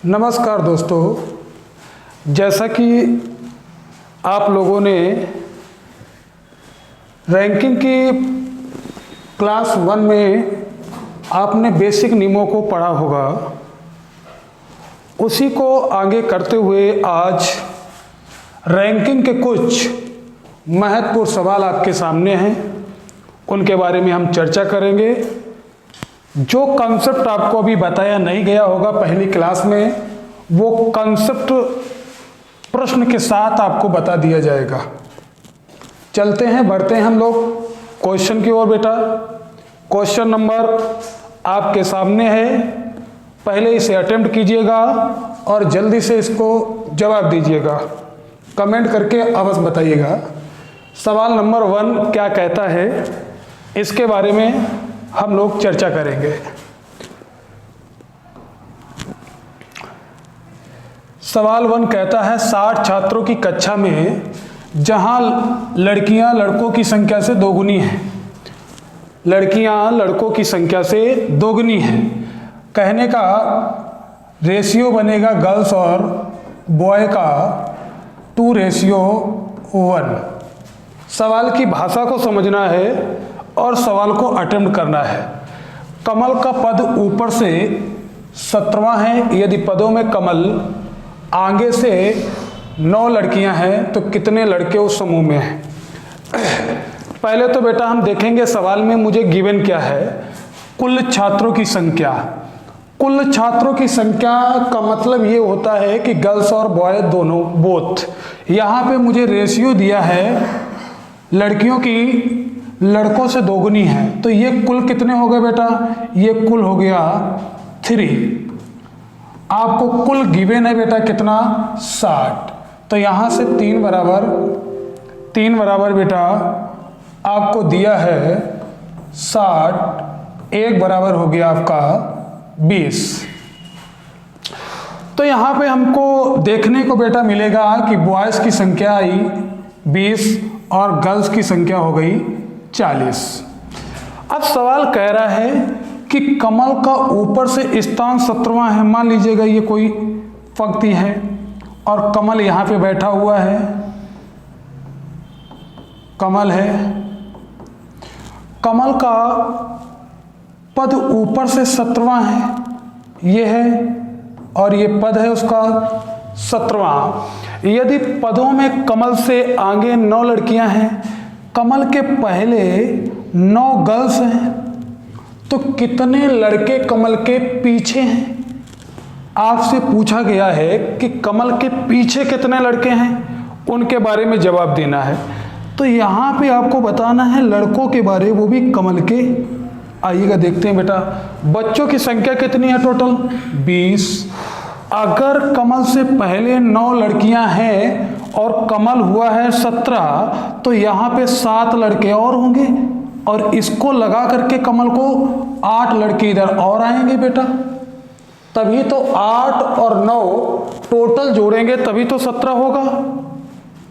नमस्कार दोस्तों, जैसा कि आप लोगों ने रैंकिंग की क्लास 1 में आपने बेसिक नियमों को पढ़ा होगा, उसी को आगे करते हुए आज रैंकिंग के कुछ महत्वपूर्ण सवाल आपके सामने हैं। उनके बारे में हम चर्चा करेंगे। जो कंसेप्ट आपको अभी बताया नहीं गया होगा पहली क्लास में, वो कंसेप्ट प्रश्न के साथ आपको बता दिया जाएगा। चलते हैं, बढ़ते हैं हम लोग क्वेश्चन की ओर। बेटा, क्वेश्चन नंबर आपके सामने है, पहले इसे अटेम्प्ट कीजिएगा और जल्दी से इसको जवाब दीजिएगा। कमेंट करके अवश्य बताइएगा सवाल नंबर 1 क्या कहता है, इसके बारे में हम लोग चर्चा करेंगे। सवाल 1 कहता है 60 छात्रों की कक्षा में जहां लड़कियां लड़कों की संख्या से दोगुनी है, लड़कियां लड़कों की संख्या से दोगुनी है, कहने का रेशियो बनेगा गर्ल्स और बॉय का 2:1। सवाल की भाषा को समझना है और सवाल को अटेम्प्ट करना है। कमल का पद ऊपर से 17वां है। यदि पदों में कमल आगे से 9 लड़कियां हैं तो कितने लड़के उस समूह में हैं? पहले तो बेटा हम देखेंगे सवाल में मुझे गिवन क्या है। कुल छात्रों की संख्या। कुल छात्रों की संख्या का मतलब ये होता है कि गर्ल्स और बॉय दोनों बोथ। यहाँ पे मुझे रेशियो दिया है लड़कियों की लड़कों से दोगुनी है, तो ये कुल कितने हो गए बेटा? ये कुल हो गया 3। आपको कुल गिवन है बेटा कितना? 60। तो यहां से 3 बराबर बेटा आपको दिया है 60, 1 बराबर हो गया आपका 20। तो यहां पे हमको देखने को बेटा मिलेगा कि बॉयज की संख्या आई 20 और गर्ल्स की संख्या हो गई 40। अब सवाल कह रहा है कि कमल का ऊपर से स्थान 17वां है। मान लीजिएगा ये कोई पंक्ति है और कमल यहां पे बैठा हुआ है, कमल है। कमल का पद ऊपर से 17वां है, ये है, और ये पद है उसका 17वां। यदि पदों में कमल से आगे 9 लड़कियां हैं, कमल के पहले 9 गर्ल्स हैं, तो कितने लड़के कमल के पीछे हैं? आपसे पूछा गया है कि कमल के पीछे कितने लड़के हैं, उनके बारे में जवाब देना है। तो यहाँ पे आपको बताना है लड़कों के बारे, वो भी कमल के। आइएगा देखते हैं बेटा, बच्चों की संख्या कितनी है टोटल? 20। अगर कमल से पहले 9 लड़कियां हैं और कमल हुआ है 17, तो यहाँ पे 7 लड़के और होंगे, और इसको लगा करके कमल को 8 लड़के इधर और आएंगे बेटा। तभी तो 8 और 9 टोटल जोड़ेंगे तभी तो 17 होगा।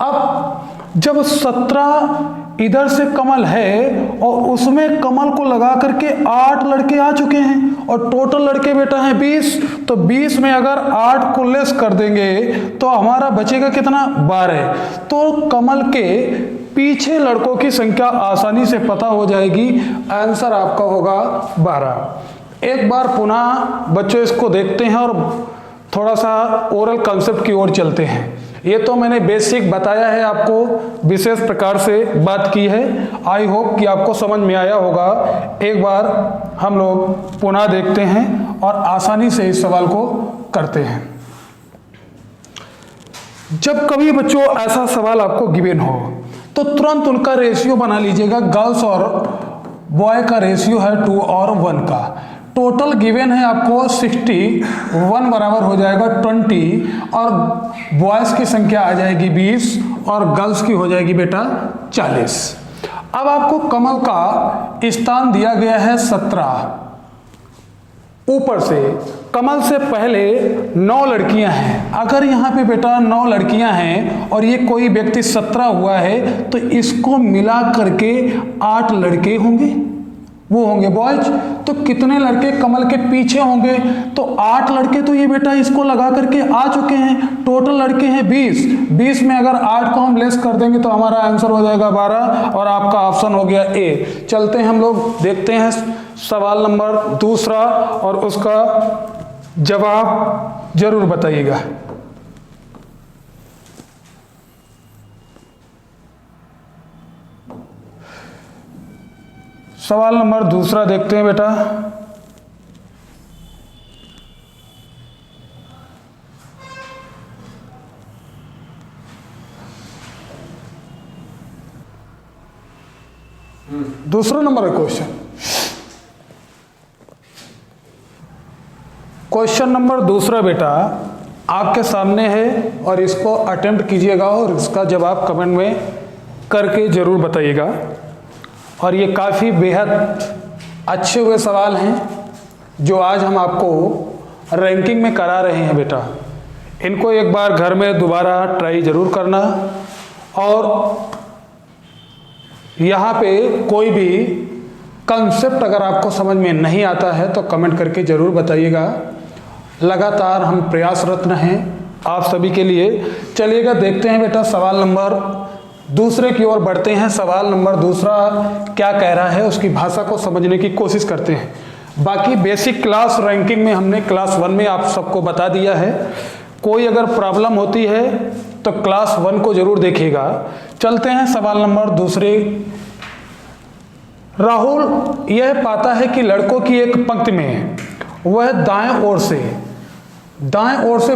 अब जब 17 इधर से कमल है और उसमें कमल को लगा करके 8 लड़के आ चुके हैं और टोटल लड़के बेटा हैं 20, तो 20 में अगर 8 को लेस कर देंगे तो हमारा बचेगा कितना? 12। तो कमल के पीछे लड़कों की संख्या आसानी से पता हो जाएगी। आंसर आपका होगा 12। एक बार पुनः बच्चों इसको देखते हैं और थोड़ा सा ओरल कंसेप्ट की ओर चलते हैं। ये तो मैंने बेसिक बताया है, आपको विशेष प्रकार से बात की है। आई होप कि आपको समझ में आया होगा। एक बार हम लोग पुनः देखते हैं और आसानी से इस सवाल को करते हैं। जब कभी बच्चों ऐसा सवाल आपको गिवन हो तो तुरंत उनका रेशियो बना लीजिएगा। गर्ल्स और बॉय का रेशियो है 2 और 1 का। टोटल गिवन है आपको 60, 1 बराबर हो जाएगा 20, और बॉयज़ की संख्या आ जाएगी 20 और गर्ल्स की हो जाएगी बेटा 40। अब आपको कमल का स्थान दिया गया है 17। ऊपर से कमल से पहले 9 लड़कियां हैं। अगर यहाँ पे बेटा 9 लड़कियां हैं और ये कोई व्यक्ति 17 हुआ है, तो इसको मिला करके 8 लड़के होंगे। वो होंगे बॉयज। तो कितने लड़के कमल के पीछे होंगे? तो 8 लड़के तो ये बेटा इसको लगा करके आ चुके हैं। टोटल लड़के हैं 20। 20 में अगर 8 को हम लेस कर देंगे तो हमारा आंसर हो जाएगा 12 और आपका ऑप्शन हो गया ए। चलते हैं हम लोग देखते हैं सवाल नंबर दूसरा और उसका जवाब जरूर बताइएगा। सवाल नंबर दूसरा देखते हैं बेटा। दूसरा नंबर का क्वेश्चन नंबर दूसरा बेटा आपके सामने है और इसको अटेम्प्ट कीजिएगा और इसका जवाब कमेंट में करके जरूर बताइएगा। और ये काफ़ी बेहद अच्छे हुए सवाल हैं जो आज हम आपको रैंकिंग में करा रहे हैं बेटा। इनको एक बार घर में दोबारा ट्राई ज़रूर करना और यहाँ पे कोई भी कंसेप्ट अगर आपको समझ में नहीं आता है तो कमेंट करके ज़रूर बताइएगा। लगातार हम प्रयासरत हैं आप सभी के लिए। चलिएगा देखते हैं बेटा सवाल नंबर दूसरे की ओर बढ़ते हैं। सवाल नंबर दूसरा क्या कह रहा है उसकी भाषा को समझने की कोशिश करते हैं। बाकी बेसिक क्लास रैंकिंग में हमने क्लास 1 में आप सबको बता दिया है। कोई अगर प्रॉब्लम होती है तो क्लास 1 को जरूर देखिएगा। चलते हैं सवाल नंबर दूसरे। राहुल यह पाता है कि लड़कों की एक पंक्ति में वह दाएं ओर से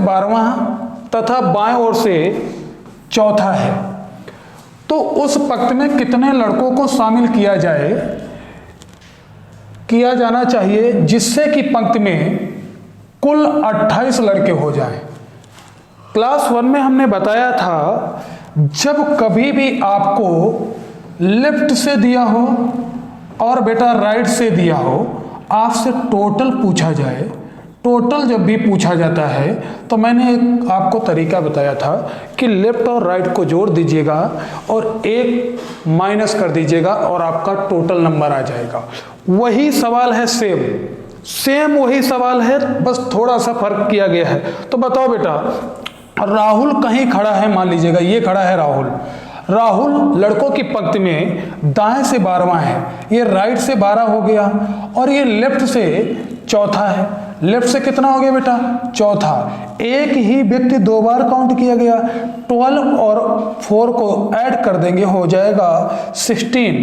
12वां तथा बाएं ओर से चौथा है। तो उस पंक्ति में कितने लड़कों को शामिल किया जाना चाहिए जिससे कि पंक्ति में कुल 28 लड़के हो जाएं। क्लास 1 में हमने बताया था जब कभी भी आपको लेफ्ट से दिया हो और बेटा राइट से दिया हो, आपसे टोटल पूछा जाए। टोटल जब भी पूछा जाता है तो मैंने एक आपको तरीका बताया था कि लेफ्ट और राइट को जोड़ दीजिएगा और एक माइनस कर दीजिएगा और आपका टोटल नंबर आ जाएगा। वही सवाल है, सेम वही सवाल है, बस थोड़ा सा फर्क किया गया है। तो बताओ बेटा, राहुल कहीं खड़ा है, मान लीजिएगा ये खड़ा है राहुल लड़कों की पंक्ति में दाएं से 12वां है, ये राइट से 12 हो गया और ये लेफ्ट से चौथा है। लेफ्ट से कितना हो गया बेटा? चौथा। एक ही व्यक्ति 2 बार काउंट किया गया। 12 और 4 को ऐड कर देंगे हो जाएगा 16।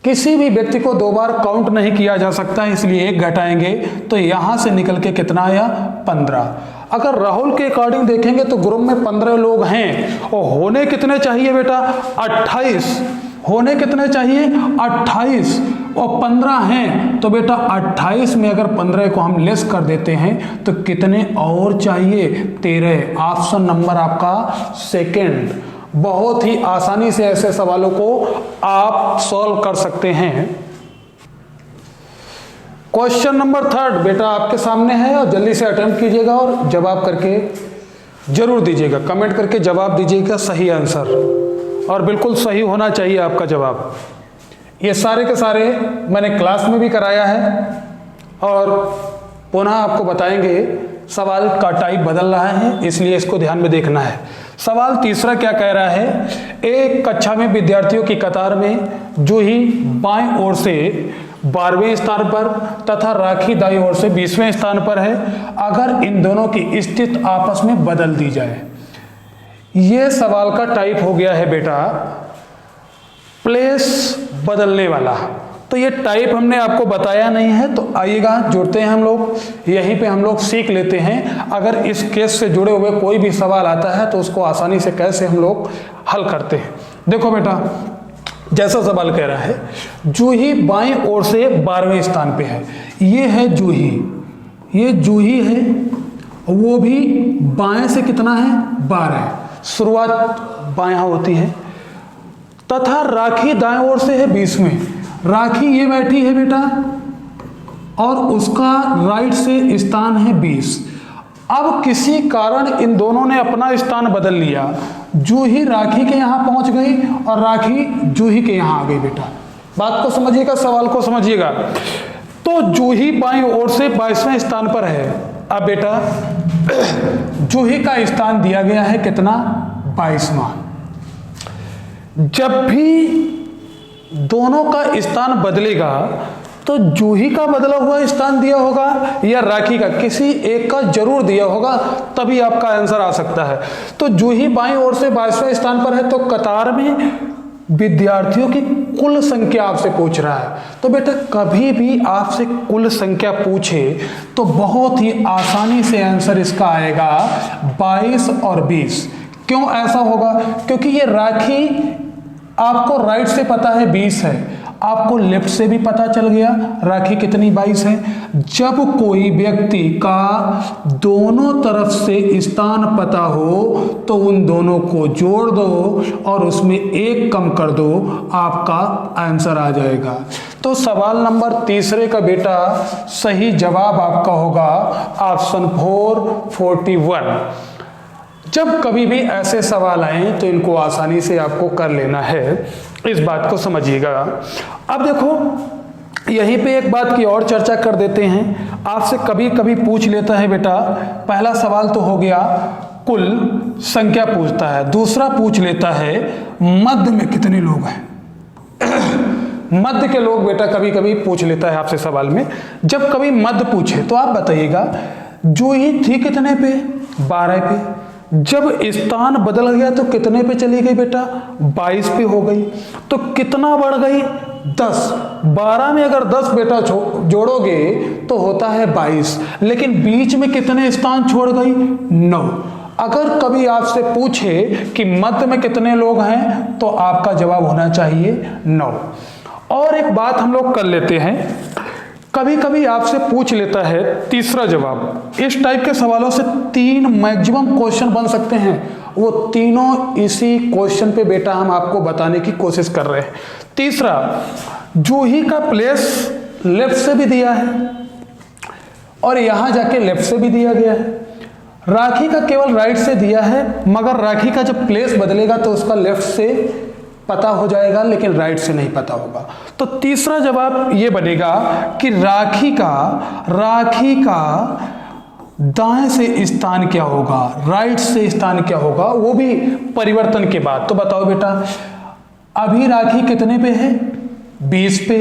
किसी भी व्यक्ति को 2 बार काउंट नहीं किया जा सकता, इसलिए 1 घटाएंगे तो यहां से निकल के कितना आया? 15। अगर राहुल के अकॉर्डिंग देखेंगे तो ग्रुप में 15 लोग हैं और होने कितने चाहिए बेटा? 28। होने कितने चाहिए? 28 और 15 हैं तो बेटा 28 में अगर 15 को हम लेस कर देते हैं तो कितने और चाहिए? 13। ऑप्शन नंबर आपका सेकंड। बहुत ही आसानी से ऐसे सवालों को आप सॉल्व कर सकते हैं। क्वेश्चन नंबर 3 बेटा आपके सामने है और जल्दी से अटेम्प्ट कीजिएगा और जवाब करके जरूर दीजिएगा। कमेंट करके जवाब दीजिएगा सही आंसर, और बिल्कुल सही होना चाहिए आपका जवाब। ये सारे के सारे मैंने क्लास में भी कराया है और पुनः आपको बताएंगे। सवाल का टाइप बदल रहा है इसलिए इसको ध्यान में देखना है। सवाल तीसरा क्या कह रहा है? एक कक्षा में विद्यार्थियों की कतार में जूही बाएं ओर से 12वें स्थान पर तथा राखी दाईं ओर से 20वें स्थान पर है। अगर इन दोनों की स्थिति आपस में बदल दी जाए। ये सवाल का टाइप हो गया है बेटा प्लेस बदलने वाला। तो ये टाइप हमने आपको बताया नहीं है, तो आइएगा जुड़ते हैं हम लोग, यहीं पे हम लोग सीख लेते हैं। अगर इस केस से जुड़े हुए कोई भी सवाल आता है तो उसको आसानी से कैसे हम लोग हल करते हैं। देखो बेटा, जैसा सवाल कह रहा है जूही बाएं ओर से 12वें स्थान पे है। ये है जूही, ये जूही है, वो भी बाएं से कितना है? 12। शुरुआत बायां होती है। तथा राखी दाएं ओर से है 20वें। राखी ये बैठी है बेटा और उसका राइट से स्थान है 20। अब किसी कारण इन दोनों ने अपना स्थान बदल लिया। जूही राखी के यहां पहुंच गई और राखी जूही के यहां आ गई बेटा। बात को समझिएगा, सवाल को समझिएगा। तो जूही बाईं ओर से 22वें स्थान पर है। अब बेटा जूही का स्थान दिया गया है कितना, 22वां। जब भी दोनों का स्थान बदलेगा तो जूही का बदला हुआ स्थान दिया होगा या राखी का, किसी एक का जरूर दिया होगा, तभी आपका आंसर आ सकता है। तो जूही बाईं ओर से 22वें स्थान पर है, तो कतार में विद्यार्थियों की कुल संख्या आपसे पूछ रहा है। तो बेटा कभी भी आपसे कुल संख्या पूछे तो बहुत ही आसानी से आंसर इसका आएगा 22 और 20। क्यों ऐसा होगा, क्योंकि ये राखी आपको राइट से पता है 20 है, आपको लेफ्ट से भी पता चल गया राखी कितनी 22 है। जब कोई व्यक्ति का दोनों तरफ से स्थान पता हो तो उन दोनों को जोड़ दो और उसमें एक कम कर दो, आपका आंसर आ जाएगा। तो सवाल नंबर तीसरे का बेटा सही जवाब आपका होगा ऑप्शन 4 41। जब कभी भी ऐसे सवाल आए तो इनको आसानी से आपको कर लेना है, इस बात को समझिएगा। अब देखो यहीं पे एक बात की और चर्चा कर देते हैं, आपसे कभी कभी पूछ लेता है बेटा, पहला सवाल तो हो गया कुल संख्या पूछता है, दूसरा पूछ लेता है मध्य में कितने लोग हैं। मध्य के लोग बेटा कभी कभी पूछ लेता है आपसे सवाल में। जब कभी मध्य पूछे तो आप बताइएगा जूही थी कितने पे, 12 पे। जब स्थान बदल गया तो कितने पे चली गई बेटा, 22 पे हो गई। तो कितना बढ़ गई, 10। 12 में अगर 10 बेटा जोड़ोगे तो होता है 22, लेकिन बीच में कितने स्थान छोड़ गई, 9। अगर कभी आपसे पूछे कि मध्य में कितने लोग हैं तो आपका जवाब होना चाहिए 9। और एक बात हम लोग कर लेते हैं, कभी कभी आपसे पूछ लेता है तीसरा जवाब। इस टाइप के सवालों से 3 मैक्सिमम क्वेश्चन बन सकते हैं, वो तीनों इसी क्वेश्चन पे बेटा हम आपको बताने की कोशिश कर रहे हैं। तीसरा, जूही का प्लेस लेफ्ट से भी दिया है और यहां जाके लेफ्ट से भी दिया गया है। राखी का केवल राइट से दिया है, मगर राखी का जब प्लेस बदलेगा तो उसका लेफ्ट से पता हो जाएगा, लेकिन राइट से नहीं पता होगा। तो तीसरा जवाब ये बनेगा कि राखी का दाएं से स्थान क्या होगा, राइट से स्थान क्या होगा, वो भी परिवर्तन के बाद। तो बताओ बेटा अभी राखी कितने पे है, 20 पे,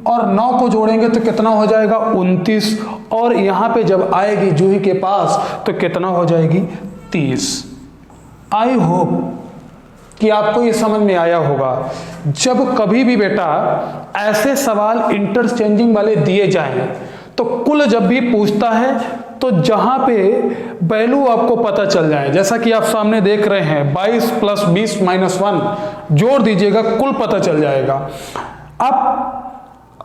और 9 को जोड़ेंगे तो कितना हो जाएगा, 29, और यहां पे जब आएगी जूही के पास तो कितना हो जाएगी, 30। आई होप कि आपको ये समझ में आया होगा। जब कभी भी बेटा ऐसे सवाल इंटरचेंजिंग वाले दिए जाएं तो कुल जब भी पूछता है तो जहां पे वैल्यू आपको पता चल जाए, जैसा कि आप सामने देख रहे हैं 22 + 20 - 1 जोड़ दीजिएगा, कुल पता चल जाएगा। अब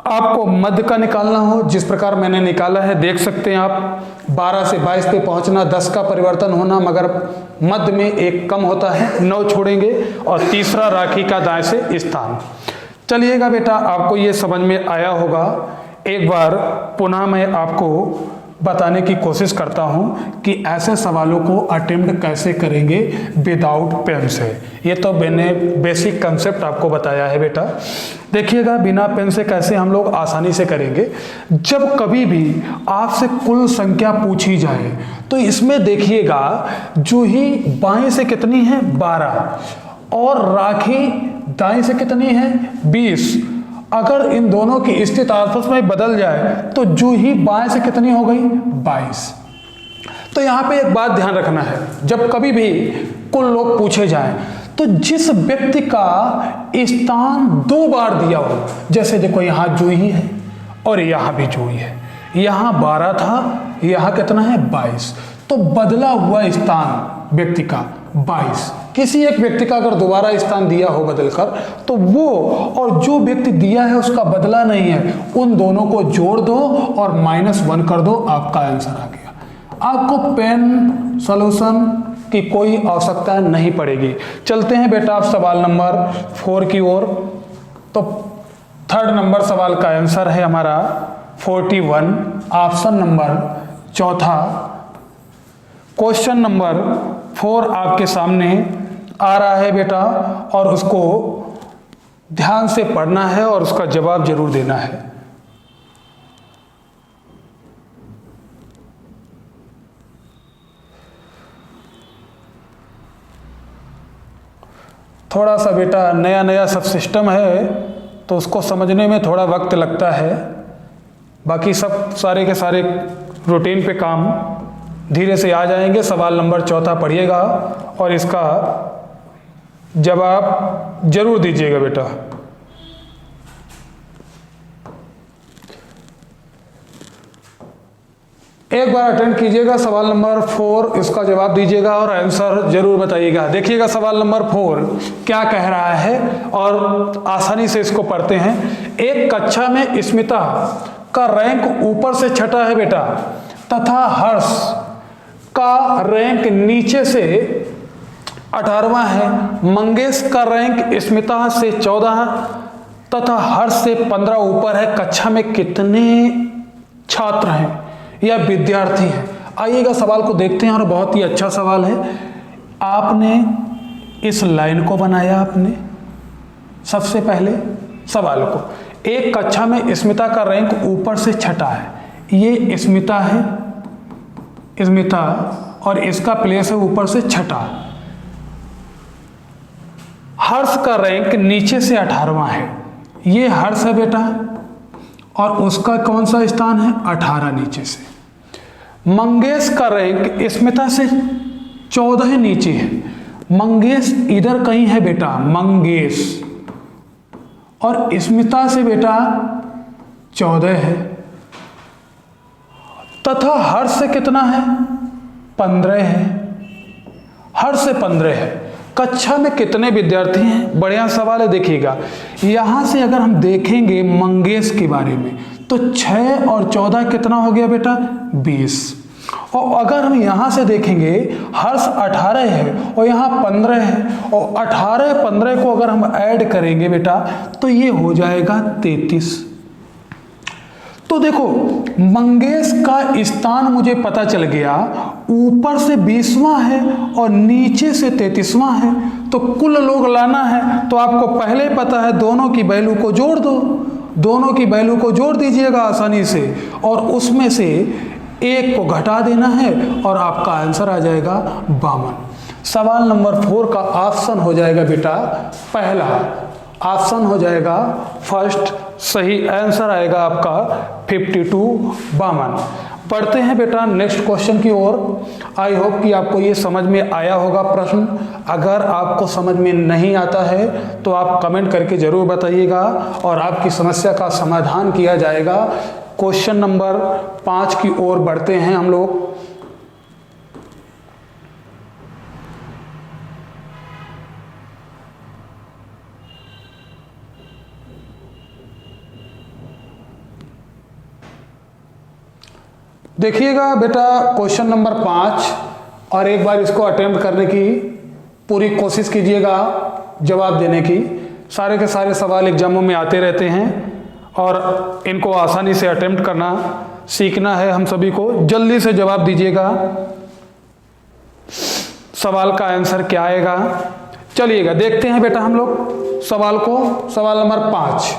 आपको मध्य का निकालना हो, जिस प्रकार मैंने निकाला है देख सकते हैं आप, 12 से 22 पे पहुंचना, 10 का परिवर्तन होना, मगर मध्य में एक कम होता है, 9 छोड़ेंगे, और तीसरा राखी का दाएं से स्थान। चलिएगा बेटा आपको ये समझ में आया होगा। एक बार पुनः मैं आपको बताने की कोशिश करता हूं कि ऐसे सवालों को अटेम्प्ट कैसे करेंगे विदाउट पेन से। ये तो मैंने बेसिक कंसेप्ट आपको बताया है बेटा। देखिएगा बिना पेन से कैसे हम लोग आसानी से करेंगे। जब कभी भी आपसे कुल संख्या पूछी जाए तो इसमें देखिएगा जूही बाएं से कितनी है, 12, और राखी दाएं से कितनी है, 20। अगर इन दोनों की स्थिति आपस में बदल जाए तो जूही बाएं से कितनी हो गई, 22। तो यहां पे एक बात ध्यान रखना है, जब कभी भी कुल लोग पूछे जाएं तो जिस व्यक्ति का स्थान 2 बार दिया हो, जैसे देखो यहां जूही है और यहां भी जूही है, यहां 12 था, यहां कितना है, 22, तो बदला हुआ स्थान व्यक्ति का 22। किसी एक व्यक्ति का अगर दोबारा स्थान दिया हो बदलकर तो वो और जो व्यक्ति दिया है उसका बदला नहीं है, उन दोनों को जोड़ दो और -1 कर दो, आपका आंसर आ गया। आपको पेन सॉल्यूशन की कोई आवश्यकता नहीं पड़ेगी। चलते हैं बेटा आप सवाल नंबर 4 की ओर। तो 3rd नंबर सवाल का आंसर है हमारा 41, ऑप्शन नंबर 4। क्वेश्चन नंबर 4 आपके सामने आ रहा है बेटा, और उसको ध्यान से पढ़ना है और उसका जवाब जरूर देना है। थोड़ा सा बेटा नया नया सब सिस्टम है तो उसको समझने में थोड़ा वक्त लगता है, बाकी सब सारे के सारे रूटीन पे काम धीरे से आ जाएंगे। सवाल नंबर 4 पढ़िएगा और इसका जवाब जरूर दीजिएगा बेटा। एक बार अटेंड कीजिएगा सवाल नंबर 4, इसका जवाब दीजिएगा और आंसर जरूर बताइएगा। देखिएगा सवाल नंबर 4 क्या कह रहा है और आसानी से इसको पढ़ते हैं। एक कक्षा में स्मिता का रैंक ऊपर से छठा है बेटा तथा हर्ष का रैंक नीचे से 18वां है। मंगेश का रैंक स्मिता से 14 तथा हर्ष से 15 ऊपर है। कक्षा में कितने छात्र हैं या विद्यार्थी हैं? आइएगा सवाल को देखते हैं और बहुत ही अच्छा सवाल है। आपने इस लाइन को बनाया, आपने सबसे पहले सवाल को, एक कक्षा में स्मिता का रैंक ऊपर से छठा है। ये स्मिता है, स्मिता, और इसका प्लेस है ऊपर से छठा। हर्ष का रैंक नीचे से 18वां है। ये हर्ष है बेटा और उसका कौन सा स्थान है? 18 नीचे से। मंगेश का रैंक स्मिता से 14 नीचे है। मंगेश इधर कहीं है बेटा, मंगेश, और स्मिता से बेटा 14 है तथा हर्ष से कितना है? 15 है। हर्ष से 15 है। कक्षा में कितने विद्यार्थी हैं? बढ़िया सवाल है। देखिएगा यहां से अगर हम देखेंगे मंगेश के बारे में तो 6 और 14 कितना हो गया बेटा? 20। और अगर हम यहां से देखेंगे हर्ष 18 है और यहां 15 है और 18 15 को अगर हम ऐड करेंगे बेटा तो ये हो जाएगा 33। तो देखो मंगेश का स्थान मुझे पता चल गया, ऊपर से 20वां है और नीचे से 33वां है, तो कुल लोग लाना है। तो आपको पहले पता है, दोनों की वैल्यू को जोड़ दो, दोनों की वैल्यू को जोड़ दीजिएगा आसानी से और उसमें से एक को घटा देना है और आपका आंसर आ जाएगा 52। सवाल नंबर 4 का ऑप्शन हो जाएगा बेटा पहला, ऑप्शन हो जाएगा फर्स्ट, सही आंसर आएगा आपका 52, 52। पढ़ते हैं बेटा नेक्स्ट क्वेश्चन की ओर। आई होप कि आपको ये समझ में आया होगा प्रश्न। अगर आपको समझ में नहीं आता है तो आप कमेंट करके जरूर बताइएगा और आपकी समस्या का समाधान किया जाएगा। क्वेश्चन नंबर 5 की ओर बढ़ते हैं हम लोग। देखिएगा बेटा क्वेश्चन नंबर 5 और एक बार इसको अटेम्प्ट करने की पूरी कोशिश कीजिएगा जवाब देने की। सारे के सारे सवाल एग्जामों में आते रहते हैं और इनको आसानी से अटेम्प्ट करना सीखना है हम सभी को। जल्दी से जवाब दीजिएगा। सवाल का आंसर क्या आएगा? चलिएगा देखते हैं बेटा हम लोग सवाल को। सवाल नंबर 5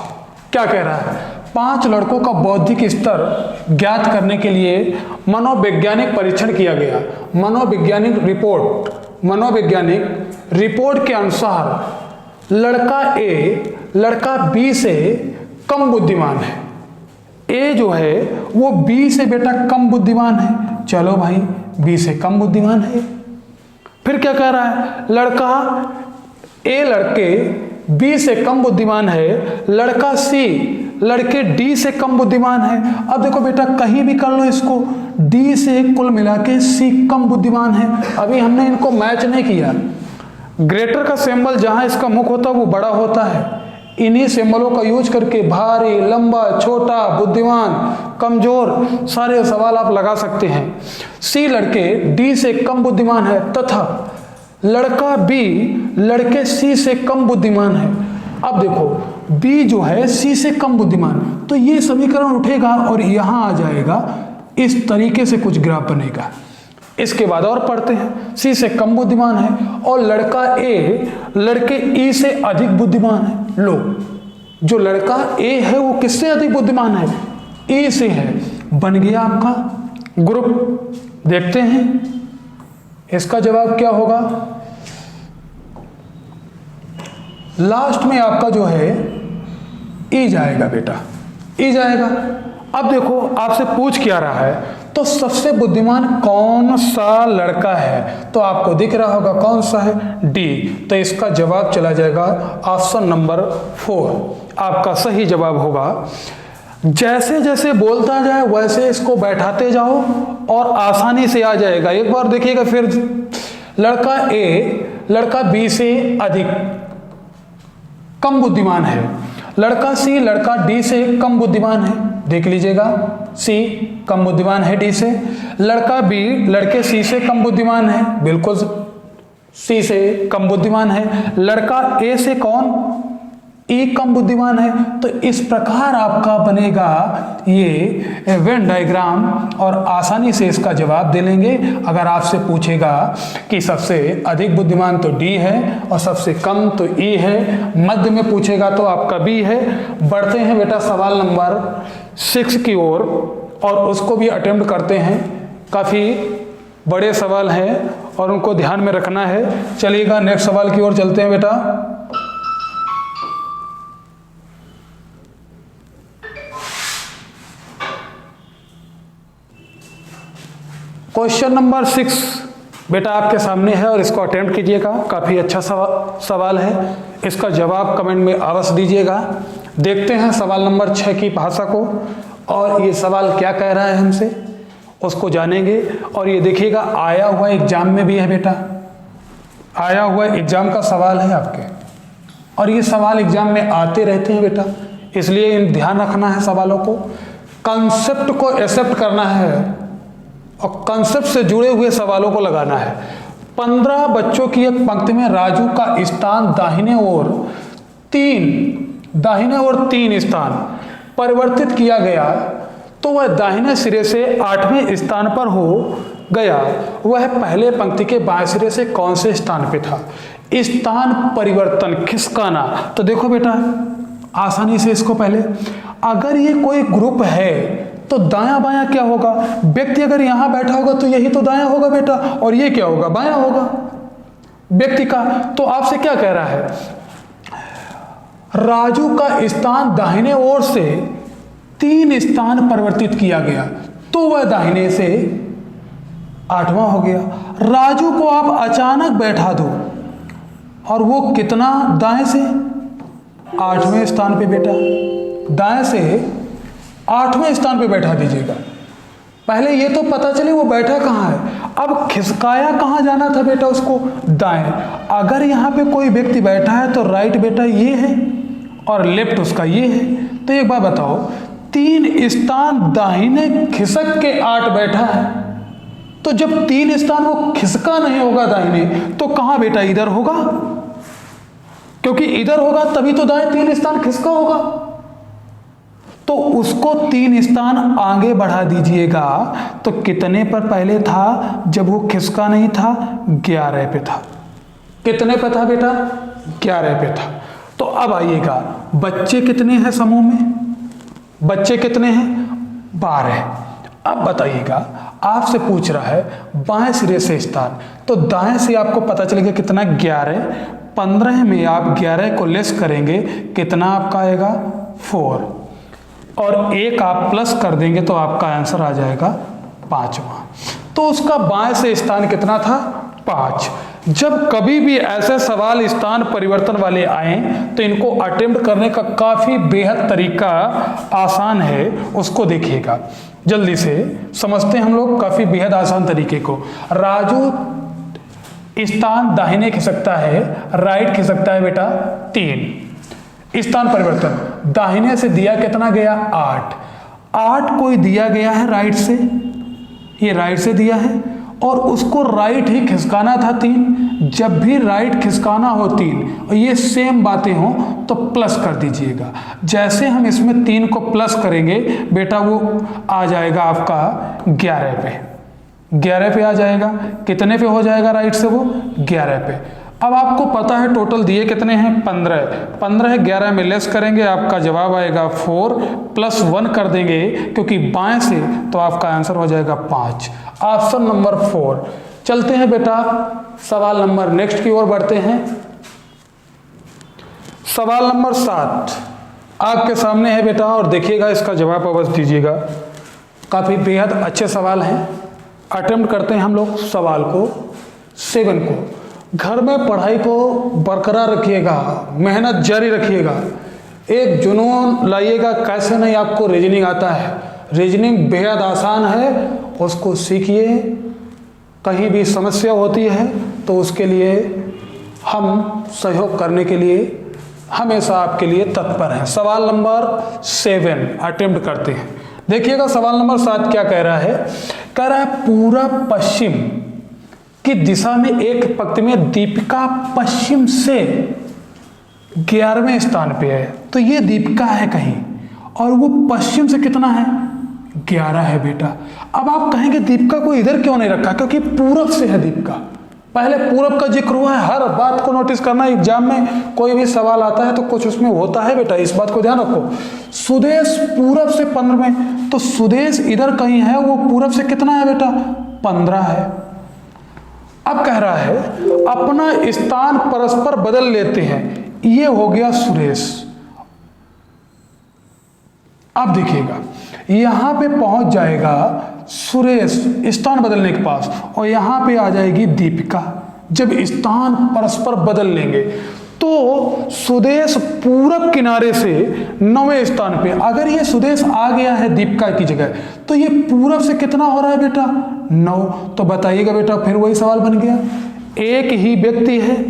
क्या कह रहा है? 5 लड़कों का बौद्धिक स्तर ज्ञात करने के लिए मनोवैज्ञानिक परीक्षण किया गया। मनोवैज्ञानिक रिपोर्ट के अनुसार लड़का ए लड़का बी से कम बुद्धिमान है। ए जो है वो बी से बेटा कम बुद्धिमान है। चलो भाई बी से कम बुद्धिमान है। फिर क्या कह रहा है? लड़का ए लड़के बी से कम बुद्धिमान है, लड़का सी लड़के डी से कम बुद्धिमान है। अब देखो बेटा कहीं भी कर लो इसको, डी से कुल मिला के सी कम बुद्धिमान है। अभी हमने इनको मैच नहीं किया। ग्रेटर का सिंबल जहां इसका मुख होता है वो बड़ा होता है। इन्हीं सिंबलों का यूज करके भारी, लंबा, छोटा, बुद्धिमान, कमजोर सारे सवाल आप लगा सकते हैं। सी लड़के डी से कम बुद्धिमान है तथा लड़का बी लड़के सी से कम बुद्धिमान है। अब देखो बी जो है सी से कम बुद्धिमान, तो ये समीकरण उठेगा और यहां आ जाएगा। इस तरीके से कुछ ग्राफ बनेगा। इसके बाद और पढ़ते हैं। सी से कम बुद्धिमान है और लड़का ए लड़के ई से अधिक बुद्धिमान है। लो, जो लड़का ए है वो किससे अधिक बुद्धिमान है? ए से है। बन गया आपका ग्रुप। देखते हैं इसका जवाब क्या होगा। लास्ट में आपका जो है ई जाएगा बेटा, ई जाएगा। अब देखो आपसे पूछ क्या रहा है, तो सबसे बुद्धिमान कौन सा लड़का है? तो आपको दिख रहा होगा कौन सा है, डी। तो इसका जवाब चला जाएगा ऑप्शन नंबर 4, आपका सही जवाब होगा। जैसे जैसे बोलता जाए वैसे इसको बैठाते जाओ और आसानी से आ जाएगा। एक बार देखिएगा फिर, लड़का ए लड़का बी से अधिक कम बुद्धिमान है, लड़का सी लड़का डी से कम बुद्धिमान है। देख लीजिएगा, सी कम बुद्धिमान है डी से। लड़का बी लड़के सी से कम बुद्धिमान है, बिल्कुल सी से कम बुद्धिमान है। लड़का ए से कौन, ई कम बुद्धिमान है। तो इस प्रकार आपका बनेगा ये वेन डायग्राम और आसानी से इसका जवाब दे लेंगे। अगर आपसे पूछेगा कि सबसे अधिक बुद्धिमान तो डी है और सबसे कम तो ई है, मध्य में पूछेगा तो आपका बी है। बढ़ते हैं बेटा सवाल नंबर 6 की ओर और उसको भी अटेम्प्ट करते हैं। काफ़ी बड़े सवाल हैं और उनको ध्यान में रखना है। चलिएगा नेक्स्ट सवाल की ओर चलते हैं बेटा। क्वेश्चन नंबर 6 बेटा आपके सामने है और इसको अटेम्प्ट कीजिएगा। काफ़ी अच्छा सवाल है, इसका जवाब कमेंट में अवश्य दीजिएगा। देखते हैं सवाल नंबर 6 की भाषा को और ये सवाल क्या कह रहा है हमसे, उसको जानेंगे। और ये देखिएगा आया हुआ एग्जाम में भी है बेटा, आया हुआ एग्जाम का सवाल है आपके, और ये सवाल एग्जाम में आते रहते हैं बेटा, इसलिए ध्यान रखना है सवालों को। कंसेप्ट को एक्सेप्ट करना है और कंसेप्ट से जुड़े हुए सवालों को लगाना है। 15 बच्चों की एक पंक्ति में राजू का स्थान दाहिने ओर 3 स्थान परिवर्तित किया गया, तो वह दाहिने सिरे से 8वें स्थान पर हो गया। वह पहले पंक्ति के बाएं सिरे से कौन से स्थान पे था? स्थान परिवर्तन, खिसकाना। तो देखो बेटा आसानी से इसको, पहले अगर ये कोई ग्रुप है तो दायां बायां क्या होगा? व्यक्ति अगर यहां बैठा होगा तो यही तो दायां होगा बेटा, और ये क्या होगा? बायां होगा व्यक्ति का। तो आपसे क्या कह रहा है, राजू का स्थान दाहिने ओर से 3 स्थान परिवर्तित किया गया, तो वह दाहिने से 8वां हो गया। राजू को आप अचानक बैठा दो और वो कितना दाएं से 8वें स्थान पे बेटा, दाएं से 8वें स्थान पे बैठा दीजिएगा। पहले ये तो पता चले वो बैठा कहाँ है। अब खिसकाया कहाँ जाना था बेटा उसको? दाएं। अगर यहाँ पे कोई व्यक्ति बैठा है तो राइट बेटा ये है और लेफ्ट उसका ये है। तो एक बात बताओ, 3 स्थान दाहिने खिसक के 8 बैठा है, तो जब 3 स्थान वो खिसका नहीं होगा दाहिने, तो कहाँ बेटा? इधर होगा, क्योंकि इधर होगा तभी तो दाएं 3 स्थान खिसका होगा। तो उसको 3 स्थान आगे बढ़ा दीजिएगा। तो कितने पर पहले था जब वो खिसका नहीं था? 11 पे था। कितने पे था बेटा? 11 पे था। तो अब आइएगा, बच्चे कितने हैं समूह में? बच्चे कितने हैं? 12। अब बताइएगा, आपसे पूछ रहा है बाएं सिरे से स्थान, तो दाएं से आपको पता चलेगा कितना? 11। 15 में आप 11 को लेस करेंगे, कितना आपका आएगा? 4, और 1 आप प्लस कर देंगे तो आपका आंसर आ जाएगा 5वां। तो उसका बाएं से स्थान कितना था? 5। जब कभी भी ऐसे सवाल स्थान परिवर्तन वाले आए तो इनको अटेम्प्ट करने का काफ़ी बेहद तरीका आसान है, उसको देखिएगा। जल्दी से समझते हैं हम लोग काफ़ी बेहद आसान तरीके को। राजू स्थान दाहिने खिसकता है, राइट खिसकता है बेटा 3। स्थान परिवर्तन दाहिने से दिया कितना गया? 8 कोई दिया गया है राइट से, ये राइट से दिया है और उसको राइट ही खिसकाना था 3। जब भी राइट खिसकाना हो 3 और ये सेम बातें हो तो प्लस कर दीजिएगा। जैसे हम इसमें 3 को प्लस करेंगे बेटा वो आ जाएगा आपका 11 पे, 11 पे आ जाएगा। कितने पे हो जाएगा राइट से? वो 11 पे। अब आपको पता है टोटल दिए कितने हैं 15, 15 11 में लेस करेंगे आपका जवाब आएगा 4 प्लस 1 कर देंगे क्योंकि बाएं से, तो आपका आंसर हो जाएगा 5, ऑप्शन नंबर 4। चलते हैं बेटा सवाल नंबर नेक्स्ट की ओर बढ़ते हैं। सवाल नंबर 7 आपके सामने है बेटा और देखिएगा, इसका जवाब अवश्य दीजिएगा। काफ़ी बेहद अच्छे सवाल हैं। अटेम्प्ट करते हैं हम लोग सवाल को 7 को। घर में पढ़ाई को बरकरार रखिएगा, मेहनत जारी रखिएगा, एक जुनून लाइएगा। कैसे नहीं, आपको रीजनिंग आता है, रीजनिंग बेहद आसान है, उसको सीखिए। कहीं भी समस्या होती है तो उसके लिए हम सहयोग करने के लिए हमेशा आपके लिए तत्पर हैं। सवाल नंबर 7 अटेम्प्ट करते हैं। देखिएगा सवाल नंबर 7 क्या कह रहा है। कह रहा है पूरा पश्चिम की दिशा में एक पंक्ति में दीपिका पश्चिम से 11वें स्थान पे है। तो ये दीपिका है कहीं और वो पश्चिम से कितना है 11 है बेटा। अब आप कहेंगे दीपिका को इधर क्यों नहीं रखा, क्योंकि पूरब से है दीपिका। पहले पूरब का जिक्र हुआ है। हर बात को नोटिस करना, एग्जाम में कोई भी सवाल आता है तो कुछ उसमें होता है बेटा, इस बात को ध्यान रखो। सुदेश पूरब से 15 में, तो सुदेश इधर कहीं है, वो पूरब से कितना है बेटा 15 है। अब कह रहा है अपना स्थान परस्पर बदल लेते हैं, ये हो गया सुरेश। अब देखिएगा यहां पे पहुंच जाएगा सुरेश स्थान बदलने के पास, और यहां पे आ जाएगी दीपिका। जब स्थान परस्पर बदल लेंगे तो सुदेश पूरब किनारे से 9वें स्थान पे, अगर ये सुदेश आ गया है दीपिका की जगह, तो ये पूरब से कितना हो रहा है बेटा 9। तो बताइएगा बेटा, फिर वही सवाल बन गया। एक ही व्यक्ति है,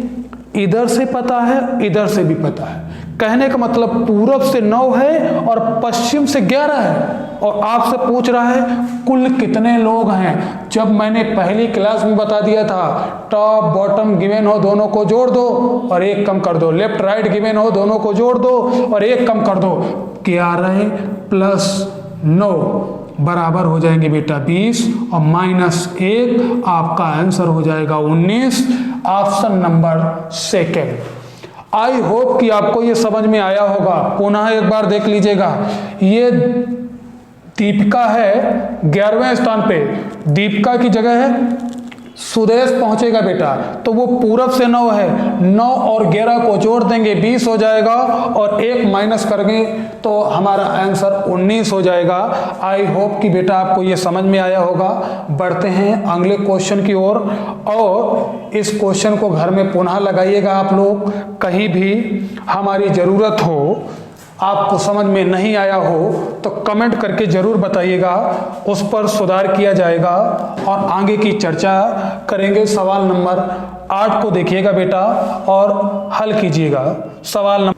इधर से पता है इधर से भी पता है, कहने का मतलब पूरब से 9 है और पश्चिम से 11 है। और आपसे पूछ रहा है कुल कितने लोग हैं। जब मैंने पहली क्लास में बता दिया था टॉप बॉटम गिवन हो दोनों को जोड़ दो और एक कम कर दो, लेफ्ट राइट गिवन हो दोनों को जोड़ दो और एक कम कर दो, 11 प्लस 9 बराबर हो जाएंगे बेटा 20 और -1 आपका आंसर हो जाएगा 19, ऑप्शन नंबर 2। आई होप कि आपको ये समझ में आया होगा। पुनः एक बार देख लीजिएगा, ये दीपिका है 11वें स्थान पे, दीपिका की जगह है सुदेश पहुंचेगा बेटा, तो वो पूरब से 9 है, 9 और 11 को जोड़ देंगे 20 हो जाएगा और 1 माइनस करेंगे तो हमारा आंसर 19 हो जाएगा। आई होप कि बेटा आपको ये समझ में आया होगा। बढ़ते हैं अगले क्वेश्चन की ओर, और इस क्वेश्चन को घर में पुनः लगाइएगा आप लोग। कहीं भी हमारी ज़रूरत हो, आपको समझ में नहीं आया हो तो कमेंट करके ज़रूर बताइएगा, उस पर सुधार किया जाएगा और आगे की चर्चा करेंगे। सवाल नंबर 8 को देखिएगा बेटा और हल कीजिएगा। सवाल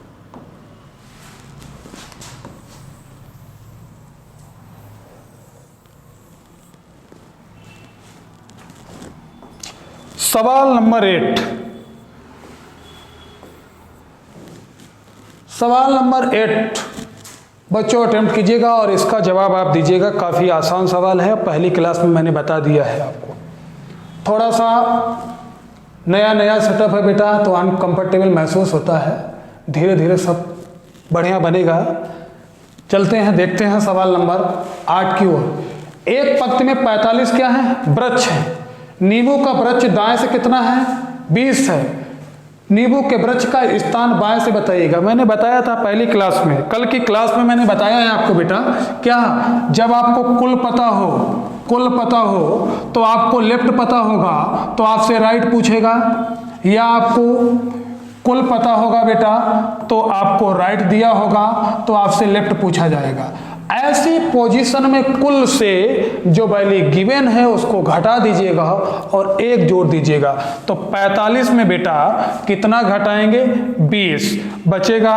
नंबर 8। सवाल नंबर 8 बच्चों अटेम्प्ट कीजिएगा और इसका जवाब आप दीजिएगा। काफ़ी आसान सवाल है, पहली क्लास में मैंने बता दिया है आपको। थोड़ा सा नया सेटअप है बेटा तो अनकंफर्टेबल महसूस होता है, धीरे धीरे सब बढ़िया बनेगा। चलते हैं, देखते हैं सवाल नंबर 8 की ओर। एक पंक्ति में 45 क्या है वृक्ष है। नींबू का वृक्ष दाएं से कितना है 20 है। नींबू के वृक्ष का स्थान बाएं से बताइएगा। मैंने बताया था पहली क्लास में, कल की क्लास में मैंने बताया है आपको बेटा, क्या जब आपको कुल पता हो तो आपको लेफ्ट पता होगा तो आपसे राइट पूछेगा, या आपको कुल पता होगा बेटा तो आपको राइट दिया होगा तो आपसे लेफ्ट पूछा जाएगा। ऐसी पोजीशन में कुल से जो वैल्यू गिवन है उसको घटा दीजिएगा और 1 जोड़ दीजिएगा। तो 45 में बेटा कितना घटाएंगे 20, बचेगा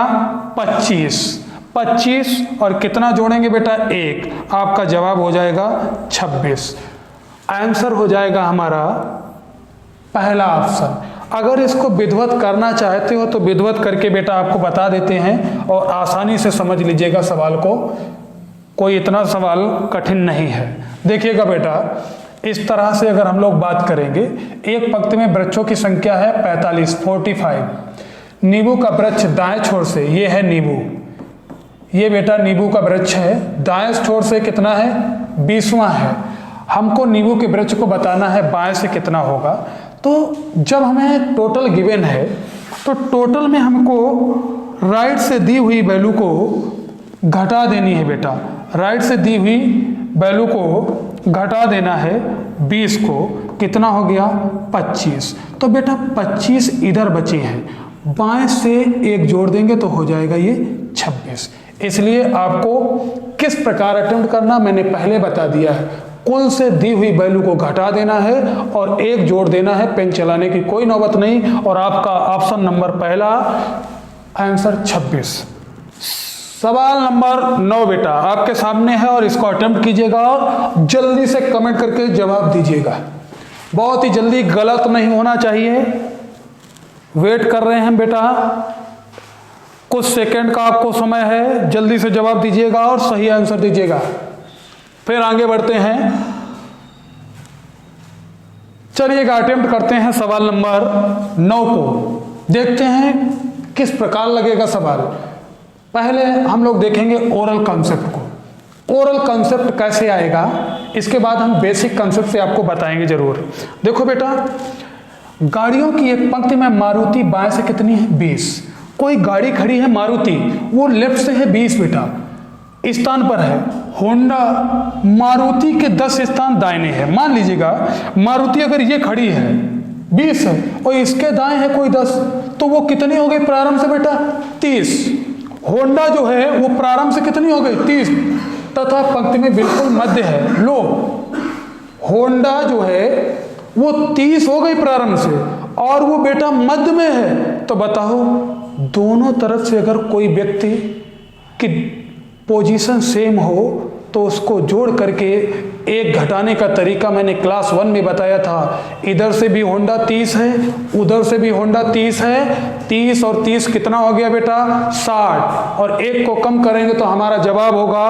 25 और कितना जोड़ेंगे बेटा 1, आपका जवाब हो जाएगा 26। आंसर हो जाएगा हमारा पहला ऑप्शन। अगर इसको विधिवत करना चाहते हो तो विधिवत करके बेटा आपको बता देते हैं और आसानी से समझ लीजिएगा सवाल को, कोई इतना सवाल कठिन नहीं है। देखिएगा बेटा, इस तरह से अगर हम लोग बात करेंगे, एक पंक्ति में वृक्षों की संख्या है 45 नींबू का वृक्ष दाएं छोर से, ये है नींबू, ये बेटा नींबू का वृक्ष है, दाएं छोर से कितना है 20वां है। हमको नींबू के वृक्ष को बताना है बाएं से कितना होगा। तो जब हमें टोटल गिवन है तो टोटल में हमको राइट से दी हुई वैल्यू को घटा देनी है बेटा, राइट से दी हुई वैल्यू को घटा देना है 20 को, कितना हो गया 25। तो बेटा 25 इधर बचे हैं, बाएं से एक जोड़ देंगे तो हो जाएगा ये 26। इसलिए आपको किस प्रकार अटेम्प्ट करना मैंने पहले बता दिया है, कुल से दी हुई वैल्यू को घटा देना है और एक जोड़ देना है, पेन चलाने की कोई नौबत नहीं। और आपका ऑप्शन नंबर पहला आंसर 26। सवाल नंबर 9 बेटा आपके सामने है और इसको अटेम्प्ट कीजिएगा और जल्दी से कमेंट करके जवाब दीजिएगा, बहुत ही जल्दी, गलत नहीं होना चाहिए। वेट कर रहे हैं बेटा, कुछ सेकंड का आपको समय है, जल्दी से जवाब दीजिएगा और सही आंसर दीजिएगा। फिर आगे बढ़ते हैं, चलिएगा अटेम्प्ट करते हैं सवाल नंबर 9 को, देखते हैं किस प्रकार लगेगा सवाल। पहले हम लोग देखेंगे ओरल कॉन्सेप्ट को, ओरल कॉन्सेप्ट कैसे आएगा, इसके बाद हम बेसिक कॉन्सेप्ट से आपको बताएंगे जरूर। देखो बेटा, गाड़ियों की एक पंक्ति में मारुति बाएं से कितनी है 20, कोई गाड़ी खड़ी है मारुति, वो लेफ्ट से है 20 बेटा स्थान पर है। होंडा मारुति के 10 स्थान दाहिने है। मान लीजिएगा मारुति अगर ये खड़ी है 20 है और इसके दाएं है कोई 10, तो वो कितनी हो गई प्रारंभ से बेटा 30। होंडा जो है वो प्रारंभ से कितनी हो गई 30, तथा पंक्ति में बिल्कुल मध्य है। लो होंडा जो है वो 30 हो गई प्रारंभ से और वो बेटा मध्य में है। तो बताओ दोनों तरफ से अगर कोई व्यक्ति की पोजीशन सेम हो तो उसको जोड़ करके एक घटाने का तरीका मैंने क्लास 1 में बताया था। इधर से भी होंडा 30 है, उधर से भी होंडा 30 है, 30 और 30 कितना हो गया बेटा 60, और एक को कम करेंगे तो हमारा जवाब होगा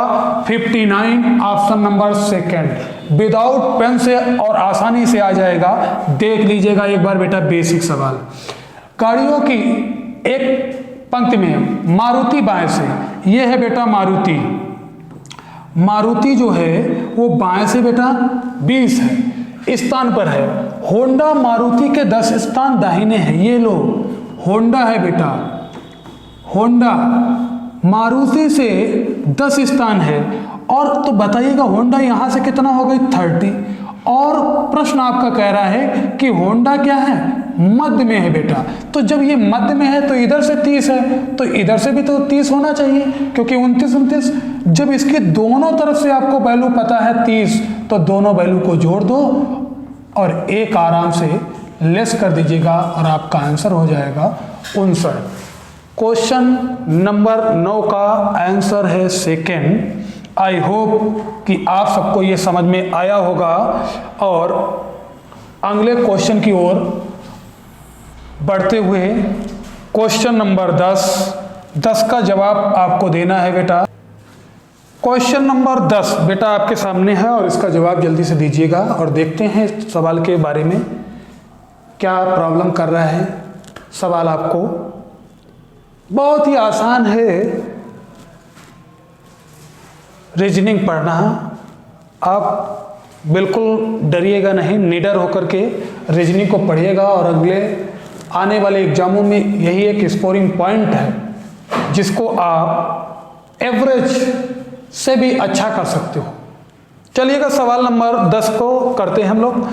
59, option number second. Without pain से और आसानी से आ जाएगा, देख लीजिएगा एक बार बेटा बेसिक सवाल। गाड़ियों की एक पंक्ति में मारुति बाएं से, ये है बेटा मारुति, मारुति जो है वो बाएं से बेटा 20 है स्थान पर है। होंडा मारुति के 10 स्थान दाहिने हैं। ये लो होंडा है बेटा, होंडा मारुति से 10 स्थान है, और तो बताइएगा होंडा यहां से कितना हो गई 30, और प्रश्न आपका कह रहा है कि होंडा क्या है मध्य में है बेटा। तो जब ये मध्य में है तो इधर से 30 है, तो इधर से भी तो 30 होना चाहिए, क्योंकि 29। जब इसके दोनों तरफ से आपको वैल्यू पता है 30, तो दोनों वैल्यू को जोड़ दो और एक आराम से लेस कर दीजिएगा और आपका आंसर हो जाएगा 59। क्वेश्चन नंबर 9 का आंसर है सेकेंड। आई होप कि आप सबको ये समझ में आया होगा, और अगले क्वेश्चन की ओर बढ़ते हुए क्वेश्चन नंबर 10 का जवाब आपको देना है बेटा। क्वेश्चन नंबर 10 बेटा आपके सामने है और इसका जवाब जल्दी से दीजिएगा, और देखते हैं इस सवाल के बारे में क्या प्रॉब्लम कर रहा है सवाल। आपको बहुत ही आसान है रीजनिंग पढ़ना, आप बिल्कुल डरिएगा नहीं, निडर होकर के रीजनिंग को पढ़िएगा, और अगले आने वाले एग्जामों में यही एक स्कोरिंग पॉइंट है जिसको आप एवरेज से भी अच्छा कर सकते हो। चलिएगा सवाल नंबर 10 को करते हैं हम लोग।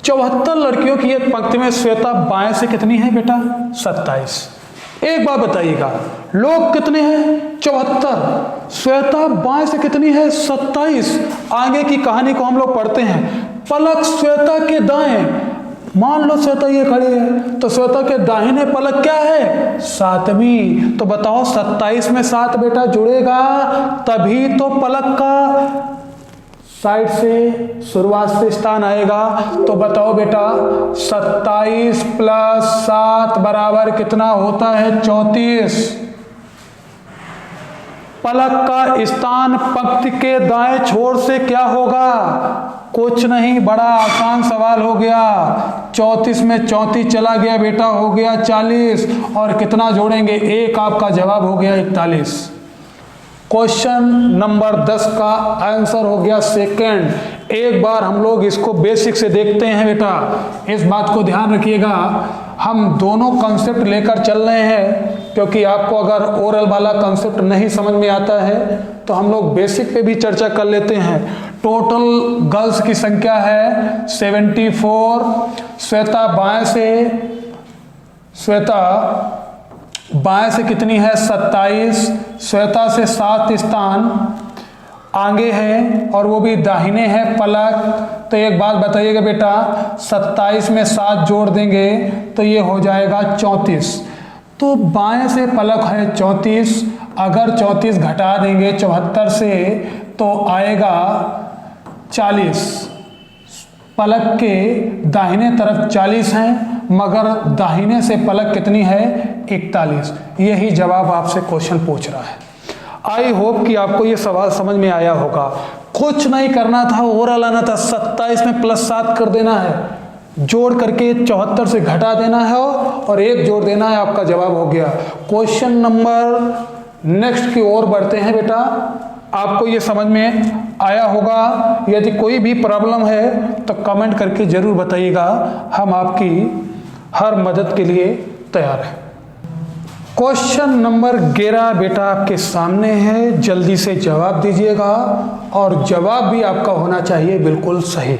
74 लड़कियों की एक पंक्ति में श्वेता बाएं से कितनी है बेटा 27। एक बार बताइएगा लोग कितने हैं 74, श्वेता बाएं से कितनी है 27। आगे की कहानी को हम लोग पढ़ते हैं। पलक श्वेता के दाएं, मान लो श्वेता ये खड़ी है तो श्वेता के दाहिने पलक क्या है 7वीं। तो बताओ 27 में 7 बेटा जुड़ेगा तभी तो पलक का साइड से शुरुआत से स्थान आएगा। तो बताओ बेटा 27 + 7 बराबर कितना होता है 34। पलक का स्थान पंक्ति के दाएं छोर से क्या होगा? कुछ नहीं, बड़ा आसान सवाल हो गया। 34 में 34 चला गया बेटा, हो गया 40, और कितना जोड़ेंगे? 1। आपका जवाब हो गया 41। क्वेश्चन नंबर 10 का आंसर हो गया सेकंड। एक बार हम लोग इसको बेसिक से देखते हैं बेटा, इस बात को ध्यान रखिएगा। हम दोनों कॉन्सेप्ट लेकर चल रहे हैं, क्योंकि आपको अगर ओरल वाला कॉन्सेप्ट नहीं समझ में आता है तो हम लोग बेसिक पे भी चर्चा कर लेते हैं। टोटल गर्ल्स की संख्या है 74। श्वेता बाएं से कितनी है? 27। श्वेता से 7 स्थान आगे है, और वो भी दाहिने है पलक। तो एक बात बताइएगा बेटा, 27 में 7 जोड़ देंगे तो ये हो जाएगा 34। तो बाएं से पलक है 34, अगर 34 घटा देंगे 74 से तो आएगा 40। पलक के दाहिने तरफ 40 हैं, मगर दाहिने से पलक कितनी है? 41। यही जवाब आपसे क्वेश्चन पूछ रहा है। आई होप कि आपको ये सवाल समझ में आया होगा। कुछ नहीं करना था, ओरल आना था। 27 में +7 कर देना है, जोड़ करके 74 से घटा देना है और 1 जोड़ देना है, आपका जवाब हो गया। क्वेश्चन नंबर नेक्स्ट की ओर बढ़ते हैं बेटा। आपको ये समझ में आया होगा। यदि कोई भी प्रॉब्लम है तो कमेंट करके जरूर बताइएगा, हम आपकी हर मदद के लिए तैयार हैं। क्वेश्चन नंबर 11 बेटा आपके सामने है, जल्दी से जवाब दीजिएगा, और जवाब भी आपका होना चाहिए बिल्कुल सही।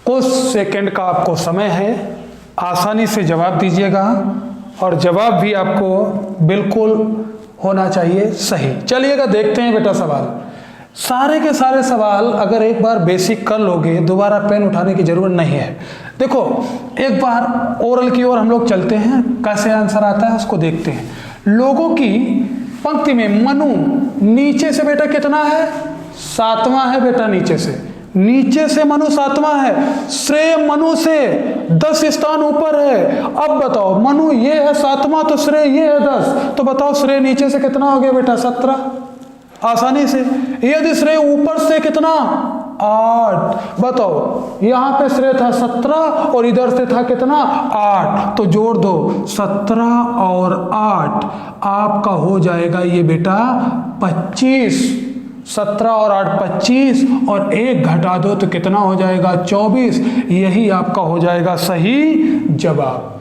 कुछ सेकंड का आपको समय है, आसानी से जवाब दीजिएगा, और जवाब भी आपको बिल्कुल होना चाहिए सही। चलिएगा देखते हैं बेटा सवाल। सारे के सारे सवाल अगर एक बार बेसिक कर लोगे, दोबारा पेन उठाने की जरूरत नहीं है। देखो, एक बार ओरल की ओर हम लोग चलते हैं, कैसे आंसर आता है उसको देखते हैं। लोगों की पंक्ति में मनु नीचे से बेटा कितना है? 7वां है बेटा। नीचे से मनु 7वां है। श्रेय मनु से 10 स्थान ऊपर है। अब बताओ, मनु ये है 7वां, तो श्रेय ये है 10, तो बताओ श्रेय नीचे से कितना हो गया बेटा? 17। आसानी से। यदि श्रेय ऊपर से कितना? 8। बताओ, यहां पे श्रेय था 17 और इधर से था कितना? 8, तो जोड़ दो 17 और 8, आपका हो जाएगा ये बेटा 25। 17 और 8 25, और 1 घटा दो तो कितना हो जाएगा? 24। यही आपका हो जाएगा सही जवाब।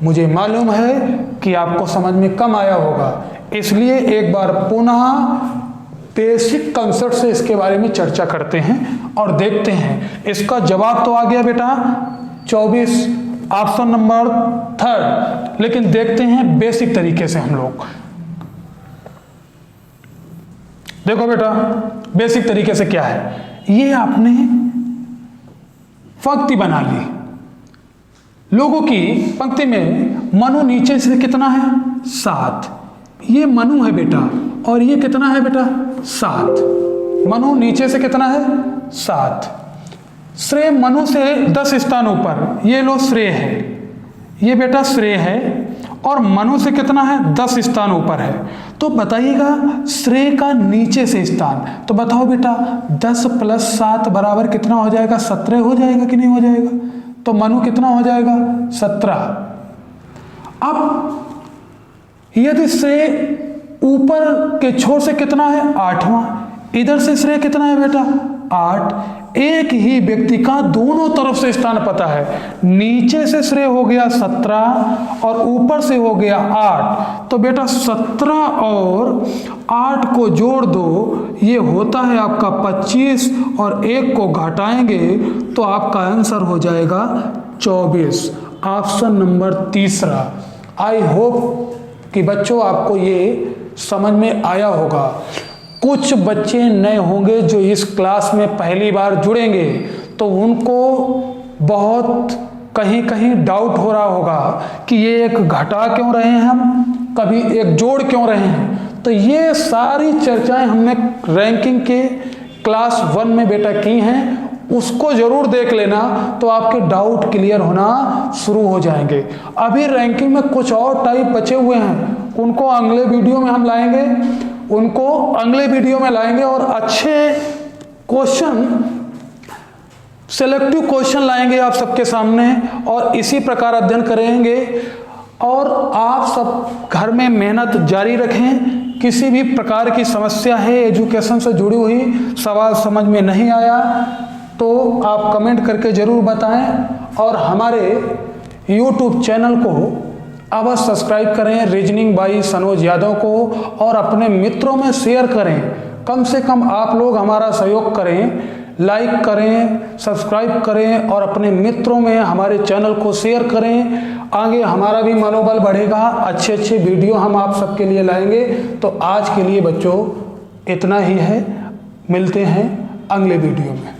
मुझे मालूम है कि आपको समझ में कम आया होगा, इसलिए एक बार पुनः बेसिक कंसेप्ट से इसके बारे में चर्चा करते हैं और देखते हैं। इसका जवाब तो आ गया बेटा 24, ऑप्शन नंबर 3, लेकिन देखते हैं बेसिक तरीके से हम लोग। देखो बेटा, बेसिक तरीके से क्या है, ये आपने पंक्ति बना ली। लोगों की पंक्ति में मनु नीचे से कितना है? 7। ये मनु है बेटा, और ये कितना है बेटा? 7। मनु नीचे से कितना है? 7। श्रेय मनु से 10 स्थान ऊपर, ये लो श्रेय है, ये बेटा श्रेय है, और मनु से कितना है? 10 स्थान ऊपर है। तो बताइएगा श्रेय का नीचे से स्थान, तो बताओ बेटा 10 + 7 बराबर कितना हो जाएगा? 17 हो जाएगा कि नहीं हो जाएगा? तो मनु कितना हो जाएगा? 17। अब यदि श्रेय ऊपर के छोर से कितना है? 8वां, इधर से श्रेय कितना है बेटा? 8। एक ही व्यक्ति का दोनों तरफ से स्थान पता है। नीचे से श्रेय हो गया 17 और ऊपर से हो गया 8, तो बेटा 17 और 8 को जोड़ दो, ये होता है आपका 25, और 1 को घटाएंगे तो आपका आंसर हो जाएगा 24, ऑप्शन नंबर 3। आई होप कि बच्चों आपको ये समझ में आया होगा। कुछ बच्चे नए होंगे जो इस क्लास में पहली बार जुड़ेंगे, तो उनको बहुत कहीं कहीं डाउट हो रहा होगा कि ये एक घटा क्यों रहे हैं हम, कभी एक जोड़ क्यों रहे हैं। तो ये सारी चर्चाएं हमने रैंकिंग के क्लास 1 में बेटा की हैं, उसको जरूर देख लेना, तो आपके डाउट क्लियर होना शुरू हो जाएंगे। अभी रैंकिंग में कुछ और टाइप बचे हुए हैं, उनको अगले वीडियो में हम लाएंगे और अच्छे क्वेश्चन, सिलेक्टिव क्वेश्चन लाएंगे आप सबके सामने और इसी प्रकार अध्ययन करेंगे। और आप सब घर में मेहनत जारी रखें। किसी भी प्रकार की समस्या है एजुकेशन से जुड़ी हुई, सवाल समझ में नहीं आया तो आप कमेंट करके ज़रूर बताएं और हमारे YouTube चैनल को अवश्य सब्सक्राइब करें, रीजनिंग बाई सनोज यादव को, और अपने मित्रों में शेयर करें। कम से कम आप लोग हमारा सहयोग करें, लाइक करें, सब्सक्राइब करें और अपने मित्रों में हमारे चैनल को शेयर करें। आगे हमारा भी मनोबल बढ़ेगा, अच्छे अच्छे वीडियो हम आप सबके लिए लाएंगे। तो आज के लिए बच्चों इतना ही है, मिलते हैं अगले वीडियो में।